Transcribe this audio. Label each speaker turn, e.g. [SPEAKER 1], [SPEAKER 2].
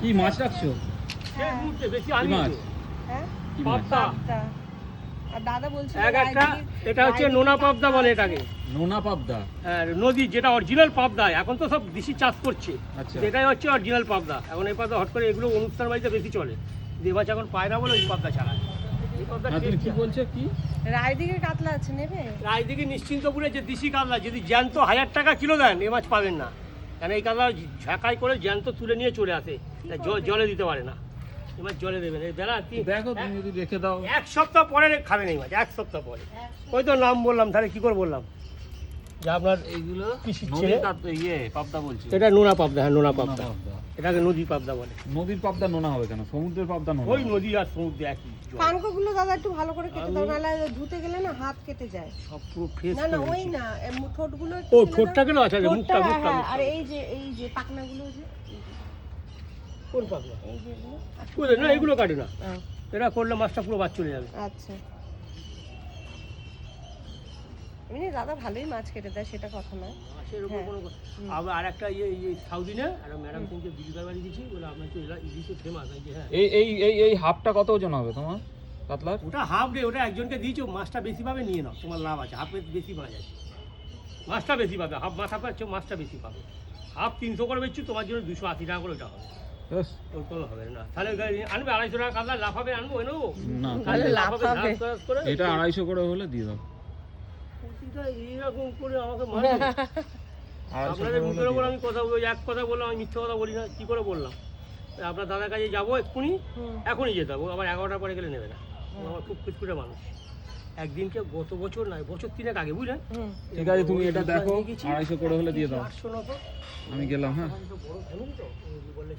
[SPEAKER 1] কি মাছ রাখছো?
[SPEAKER 2] বেশি
[SPEAKER 1] কি মাছ?
[SPEAKER 3] হ্যাঁ
[SPEAKER 1] কি মাছ?
[SPEAKER 2] পাবদা
[SPEAKER 3] আর দাদা বলছিল
[SPEAKER 2] একটা এটা হচ্ছে নোনা পাবদা বলে এটাকে।
[SPEAKER 1] নোনা পাবদা।
[SPEAKER 2] হ্যাঁ, নদী যেটা অরিজিনাল পাবদা, এখন তো সব দেশি চাষ করছে,
[SPEAKER 1] আচ্ছা।
[SPEAKER 2] এটাই হচ্ছে অরিজিনাল পাবদা। এখন এই পাবদা হট করে এগুলো অনুষ্ঠান বাড়িতে বেশি চলে, দেবাচ এখন পায় না বলে ওই পাবদা ছাড়া। এই পাবদা
[SPEAKER 1] না তুমি কি বলছো কি?
[SPEAKER 3] রায়দিঘির কাতলা আছে, নেবে?
[SPEAKER 2] রায়দিঘি নিশ্চিন্তপুরে যে দেশি কাতলা যদি জ্যান্ত 1000 টাকা কিলো দেন, এ মাছ পাবেন না। কারণ এই কাতলা ঝাঁকাই করে জ্যান্ত তুলে নিয়ে চলে আসে, জলে দিতে পারে না। এই মাছ জলে দেবেন, এই বেলা
[SPEAKER 1] দেখো তুমি যদি রেখে দাও।
[SPEAKER 2] 1 সপ্তাহ পরে খাবেন এই মাছ, 1 সপ্তাহ পরে। ওই তো নাম বললাম, তাহলে কি করে বললাম যে আপনার
[SPEAKER 1] এইগুলো
[SPEAKER 2] পিসির
[SPEAKER 1] নদীর
[SPEAKER 2] ছেলে।
[SPEAKER 1] পাবদা বলছি।
[SPEAKER 2] এটা নোনা পাবদা, হ্যাঁ নোনা
[SPEAKER 1] নোনা
[SPEAKER 2] পাবদা,
[SPEAKER 1] পাবদা।
[SPEAKER 2] এটাকে নদী পাবদা বলে।
[SPEAKER 1] নদীর পাবদা নোনা হবে কেন? সমুদ্রের পাবদা নোনা।
[SPEAKER 2] ওই নদী আর সমুদ্রে একই জল।
[SPEAKER 3] কানকোগুলো দাদা একটু ভালো করে কেটে দাও, নাহলে ধুতে গেলে না হাত কেটে যায়।
[SPEAKER 2] সব পুরো ফ্রেশ
[SPEAKER 3] না না
[SPEAKER 2] করে
[SPEAKER 3] ওই
[SPEAKER 2] দিয়েছি।
[SPEAKER 3] না, ঠোঁটগুলো
[SPEAKER 2] ও ঠোঁটটা কেন আছে? মুখটা
[SPEAKER 3] হ্যাঁ,
[SPEAKER 2] মুখটা
[SPEAKER 3] হ্যাঁ,
[SPEAKER 2] মুখটা।
[SPEAKER 3] আর এই যে পাখনাগুলো যে
[SPEAKER 2] কোন পাবদা?
[SPEAKER 3] এই যে এগুলো।
[SPEAKER 2] বুঝলেন না, এগুলো কাটে না।
[SPEAKER 3] হ্যাঁ,
[SPEAKER 2] এটা করলে মাছটা পুরো বাদ চলে যাবে।
[SPEAKER 3] আচ্ছা। এমনি দাদা ভালোই মাছ কেটে দেয়, সেটা কথা নয়।
[SPEAKER 2] মাছের উপর
[SPEAKER 3] হ্যাঁ।
[SPEAKER 2] কোনো আবার আরেকটা সাউদিনে আর ম্যাডাম কিন্তু দিদিকার বাড়ি দিয়েছি বলে আপনার তো ইলিশে ফেমাস আছে। হ্যাঁ,
[SPEAKER 1] এই হাফটা কত ওজন হবে তোমার কাতলার?
[SPEAKER 2] ওটা হাফ ডে, ওটা একজনকে দিয়েছো, মাছটা বেশি পাবে, নিয়ে নাও, তোমার লাভ আছে। হাফে বেশি মাছ আছে, মাছটা বেশি পাবে। হাফ মাছ পাচ্ছ, মাছটা বেশি পাবে। হাফ 300 করে বেচছো, তোমার জন্য 280 টাকা করে ওটা হবে।
[SPEAKER 1] ব্যাস।
[SPEAKER 2] ওর কোনো হবে না। তাহলে আনবে 250 টাকা কাতলা, লাফাবে, আনবো নেবো
[SPEAKER 1] না,
[SPEAKER 3] তাহলে লাফাবে।
[SPEAKER 2] ঝাঁস করে।
[SPEAKER 1] এটা 250 করে হলে দিয়ে দাও।
[SPEAKER 2] প্রতিটা এইরকম করে আমাকে মারবে।
[SPEAKER 1] 250
[SPEAKER 2] আপনাদের
[SPEAKER 1] করে
[SPEAKER 2] মুখের
[SPEAKER 1] হলে
[SPEAKER 2] ওপর
[SPEAKER 1] দিয়ে
[SPEAKER 2] আমি কথা বলি, এক কথা বললাম, আমি মিথ্যে কথা বলি না, কি করে বললাম? আপনার দাদার কাছে যাবো এক্ষুনি, এখনই যেতে হবে, আবার 11টার পরে গেলে নেবে না। ও আমার খুব খুচকুটে মানুষ। একদিনকে গত বছর নয়, বছর 3 আগে, বুঝলেন?
[SPEAKER 1] দাও। ঠিক আছে, তুমি এটা দেখো, 250 করে হলে দিয়ে দাও।
[SPEAKER 2] 800 900
[SPEAKER 1] আমি গেলাম, হ্যাঁ।
[SPEAKER 2] বড় ফ্যামিলি তো, বললে